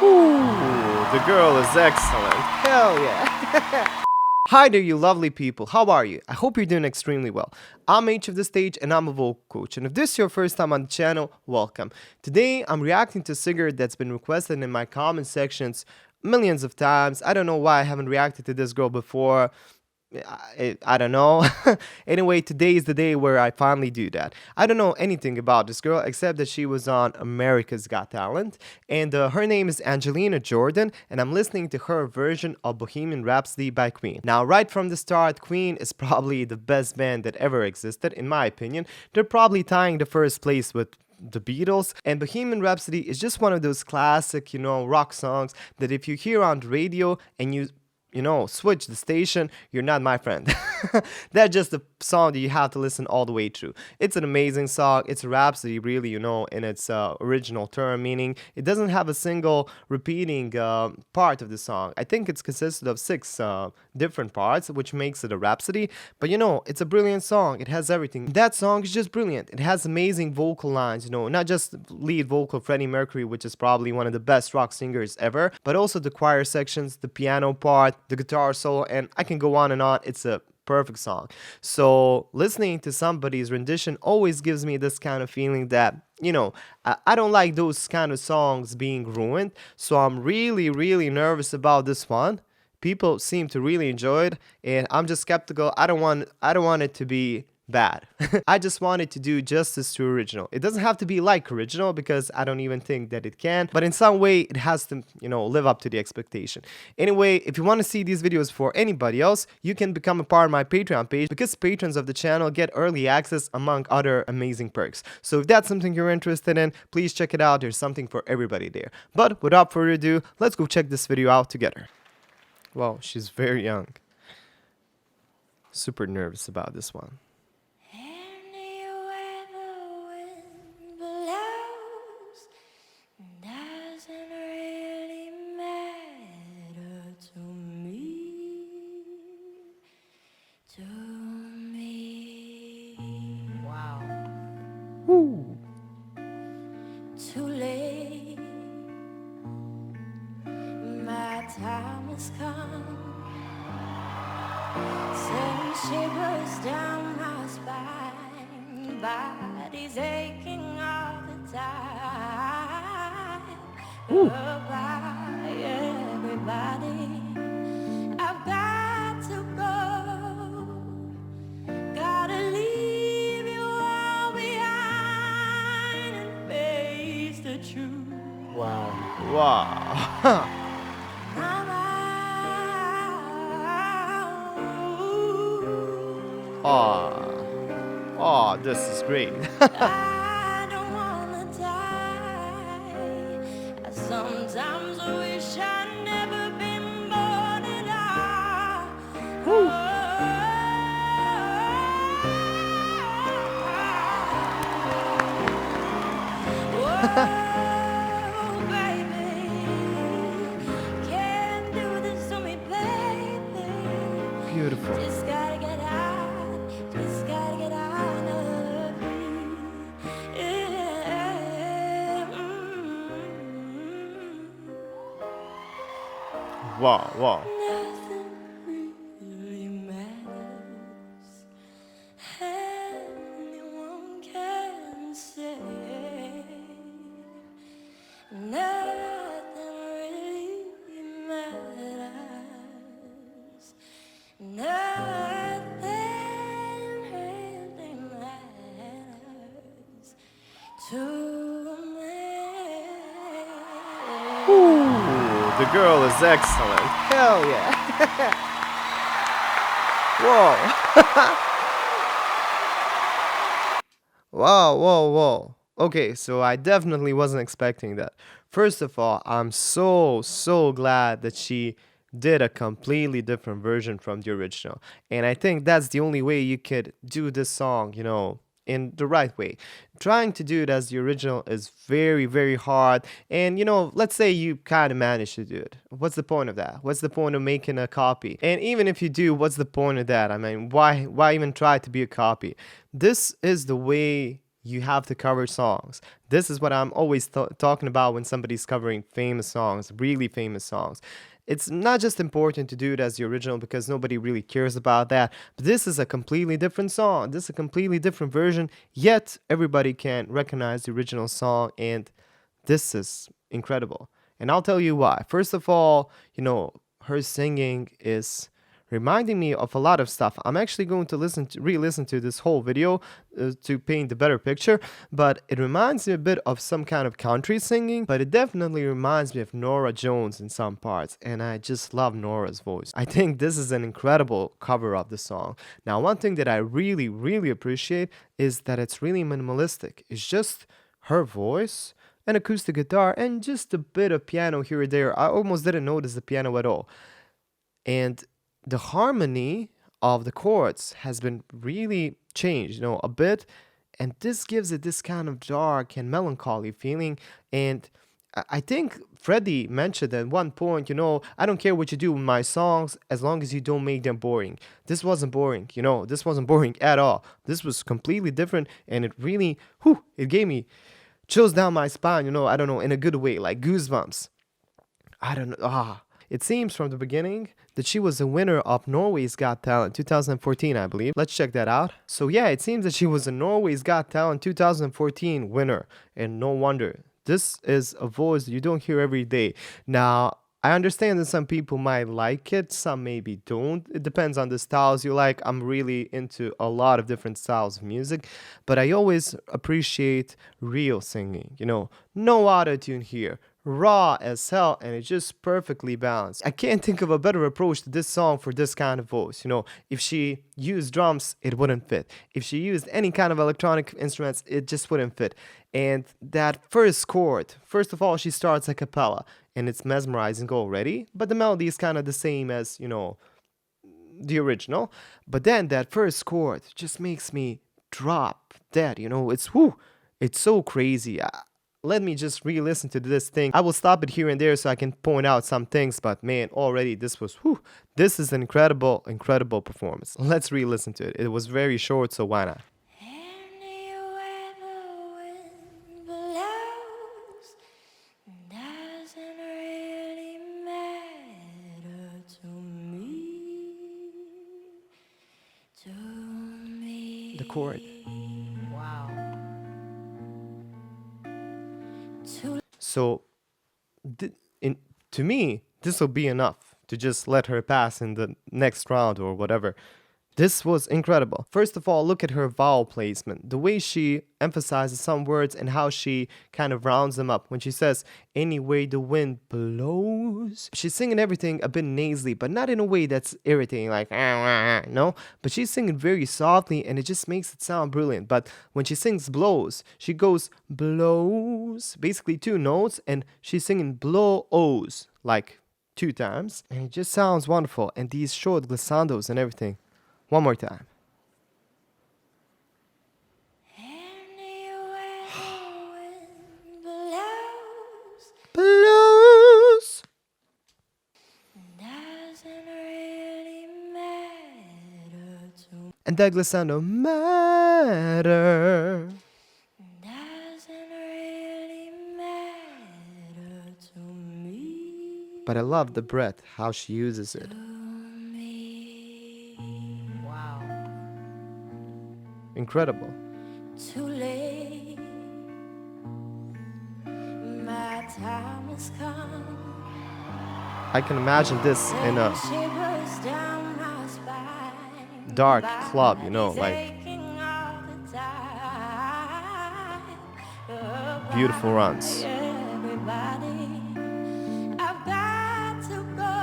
Ooh, the girl is excellent. Hell yeah. Hi there, you lovely people. How are you? I hope you're doing extremely well. I'm H of the stage and I'm a vocal coach. And if this is your first time on the channel, welcome. Today, I'm reacting to a singer that's been requested in my comment sections millions of times. I don't know why I haven't reacted to this girl before. I don't know. Anyway, today is the day where I finally do that. I don't know anything about this girl except that she was on America's Got Talent, and her name is Angelina Jordan, and I'm listening to her version of Bohemian Rhapsody by Queen. Now, right from the start, Queen is probably the best band that ever existed, in my opinion. They're probably tying the first place with the Beatles, and Bohemian Rhapsody is just one of those classic, rock songs that if you hear on the radio and you switch the station, you're not my friend. That's just a song that you have to listen all the way through. It's an amazing song. It's a rhapsody, really, in its original term, meaning it doesn't have a single repeating part of the song. I think it's consisted of 6 different parts, which makes it a rhapsody. But it's a brilliant song. It has everything. That song is just brilliant. It has amazing vocal lines, not just lead vocal Freddie Mercury, which is probably one of the best rock singers ever, but also the choir sections, the piano part, the guitar solo, and I can go on and on. It's a perfect song. So listening to somebody's rendition always gives me this kind of feeling that I don't like those kind of songs being ruined. So I'm really, really nervous about this one. People seem to really enjoy it, and I'm just skeptical. I don't want it to be bad. I just wanted to do justice to original. It doesn't have to be like original because I don't even think that it can, but in some way it has to, live up to the expectation. Anyway, if you want to see these videos for anybody else, you can become a part of my Patreon page because patrons of the channel get early access among other amazing perks. So if that's something you're interested in, please check it out. There's something for everybody there. But without further ado, let's go check this video out together. Wow, she's very young. Super nervous about this one. Woo. Too late, my time has come. Since shivers down my spine, body's aching all the time. Goodbye, everybody. I've got to go. Gotta leave you all behind and face the truth. Wow. Wow. Oh, this is great. I don't wanna die. I sometimes wish I'd never been born at all. Oh, baby, can't do this to me, baby. Beautiful. Just gotta get out, just gotta get out of here. Wow, wow. Nothing really matters. Anyone can say nothing really matters. Nothing really matters to me. Ooh, the girl is excellent. Hell yeah. Whoa. Wow, whoa, whoa. Okay, so I definitely wasn't expecting that. First of all, I'm so glad that she did a completely different version from the original. And I think that's the only way you could do this song, in the right way. Trying to do it as the original is very, very hard. And, let's say you kind of manage to do it. What's the point of that? What's the point of making a copy? And even if you do, what's the point of that? I mean, why even try to be a copy? This is the way you have to cover songs. This is what I'm always talking about when somebody's covering famous songs, really famous songs. It's not just important to do it as the original because nobody really cares about that, but this is a completely different song. This is a completely different version, yet everybody can recognize the original song, and this is incredible. And I'll tell you why. First of all, her singing is reminding me of a lot of stuff. I'm actually going to re-listen to this whole video to paint a better picture, but it reminds me a bit of some kind of country singing, but it definitely reminds me of Norah Jones in some parts, and I just love Norah's voice. I think this is an incredible cover of the song. Now, one thing that I really, really appreciate is that it's really minimalistic. It's just her voice, an acoustic guitar, and just a bit of piano here or there. I almost didn't notice the piano at all. And the harmony of the chords has been really changed, a bit. And this gives it this kind of dark and melancholy feeling. And I think Freddie mentioned at one point, I don't care what you do with my songs as long as you don't make them boring. This wasn't boring, this wasn't boring at all. This was completely different. And it really, it gave me chills down my spine, I don't know, in a good way, like goosebumps. I don't know. It seems from the beginning that she was a winner of Norway's Got Talent 2014, I believe. Let's check that out. So yeah, it seems that she was a Norway's Got Talent 2014 winner. And no wonder. This is a voice you don't hear every day. Now, I understand that some people might like it, some maybe don't. It depends on the styles you like. I'm really into a lot of different styles of music, but I always appreciate real singing. No auto-tune here. Raw as hell, and it's just perfectly balanced. I can't think of a better approach to this song for this kind of voice. If she used drums, it wouldn't fit. If she used any kind of electronic instruments, it just wouldn't fit. And that first chord, first of all, she starts a cappella, and it's mesmerizing already, but the melody is kind of the same as, the original. But then that first chord just makes me drop dead, it's so crazy. Let me just re-listen to this thing. I will stop it here and there so I can point out some things, but man, already this is an incredible, incredible performance. Let's re-listen to it. It was very short, so why not? Anywhere the wind blows doesn't really matter to me. To me. The chord. Wow. So, to me, this will be enough to just let her pass in the next round or whatever. This was incredible. First of all, look at her vowel placement. The way she emphasizes some words and how she kind of rounds them up. When she says, any way the wind blows. She's singing everything a bit nasally, but not in a way that's irritating, like, no. But she's singing very softly and it just makes it sound brilliant. But when she sings blows, she goes blows, basically two notes, and she's singing blow-os, like 2 times. And it just sounds wonderful. And these short glissandos and everything. One more time. Anywhere the wind blows Blues. doesn't really matter to And that glissando matter. doesn't really matter to me. But I love the breath, how she uses it. Wow. Incredible. Too late. My time has come. I can imagine this in a Shivers down my spine. dark club, like Taking all the time. beautiful runs. Everybody, I've got to go.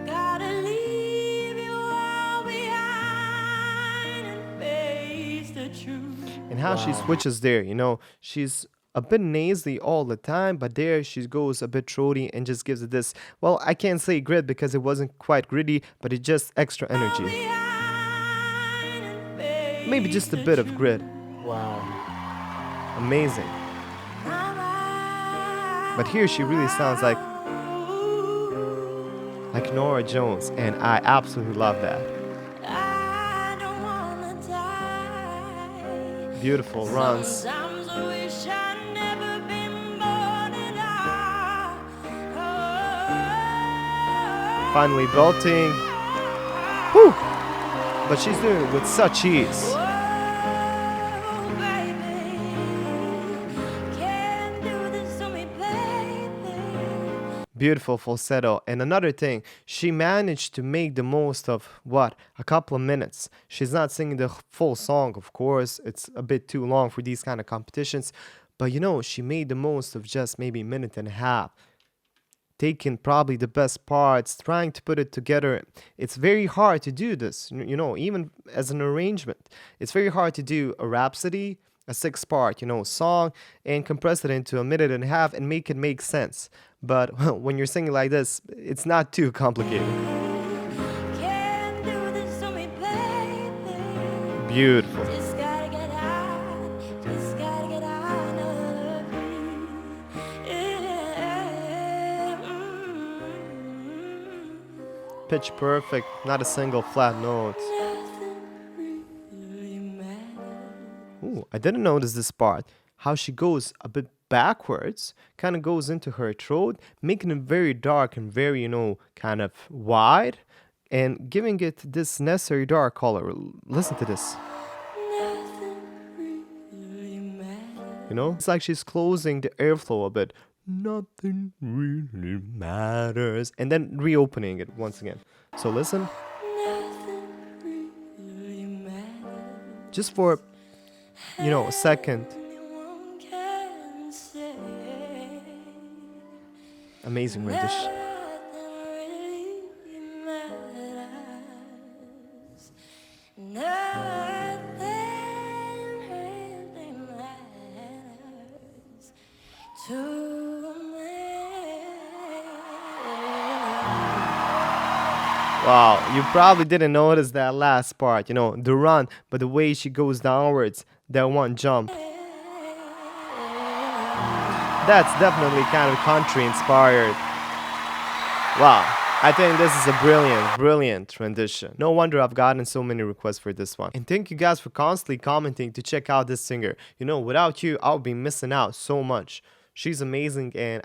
Gotta leave you all behind and face the truth. And how she switches there, she's a bit nasally all the time, but there she goes a bit throaty and just gives it this, well, I can't say grit because it wasn't quite gritty, but it's just extra energy. Behind and face Maybe just a bit of grit. Wow. Amazing. But here she really sounds like Norah Jones, and I absolutely love that. I don't wanna die. Beautiful runs. Sometimes I wish I'd never been born at all. Finally belting. Whew. But she's doing it with such ease. Oh, baby, can't do this to me, baby. Beautiful falsetto. And another thing, she managed to make the most of what? A couple of minutes. She's not singing the full song, of course. It's a bit too long for these kind of competitions. But you know, she made the most of just maybe a minute and a half. Taking probably the best parts, trying to put it together. It's very hard to do this, you know, even as an arrangement. It's very hard to do a rhapsody, a 6-part, song, and compress it into a minute and a half and make it make sense. But when you're singing like this, it's not too complicated. Can't do this to me, baby. Beautiful. Just gotta get out of me. Yeah. Pitch perfect, not a single flat note. Nothing really matters. Ooh, I didn't notice this part. How she goes a bit backwards, kind of goes into her throat, making it very dark and very, kind of wide, and giving it this necessary dark color. Listen to this. Nothing really matters. It's like she's closing the airflow a bit. Nothing really matters. And then reopening it once again. So listen. Nothing really matters. Just for, a second. Anyone can say. Amazing rendition. Nothing really matters. Nothing really matters to me. Wow, you probably didn't notice that last part, the run, but the way she goes downwards, that one jump. That's definitely kind of country inspired. Wow, I think this is a brilliant rendition. No wonder I've gotten so many requests for this one. And thank you guys for constantly commenting to check out this singer. Without you, I'll be missing out so much. She's amazing and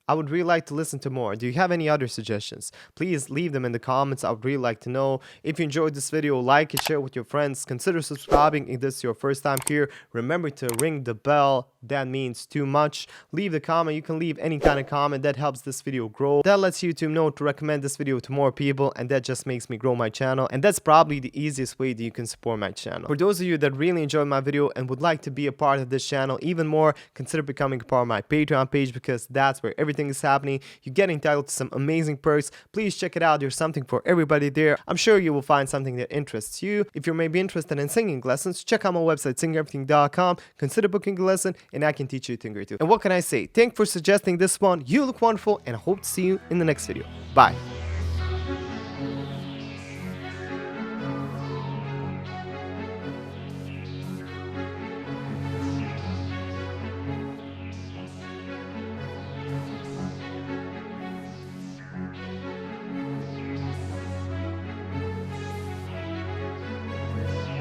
I would really like to listen to more. Do you have any other suggestions? Please leave them in the comments. I would really like to know. If you enjoyed this video, like it, share it with your friends. Consider subscribing if this is your first time here. Remember to ring the bell. That means too much. Leave the comment. You can leave any kind of comment. That helps this video grow. That lets YouTube know to recommend this video to more people, and that just makes me grow my channel. And that's probably the easiest way that you can support my channel. For those of you that really enjoyed my video and would like to be a part of this channel even more, consider becoming a part of my Patreon page, because that's where everything is happening. You get entitled to some amazing perks. Please check it out. There's something for everybody there. I'm sure you will find something that interests you. If you're maybe interested in singing lessons, check out my website singereverything.com. Consider booking a lesson and I can teach you a thing or two. And what can I say? Thanks for suggesting this one. You look wonderful and I hope to see you in the next video. Bye.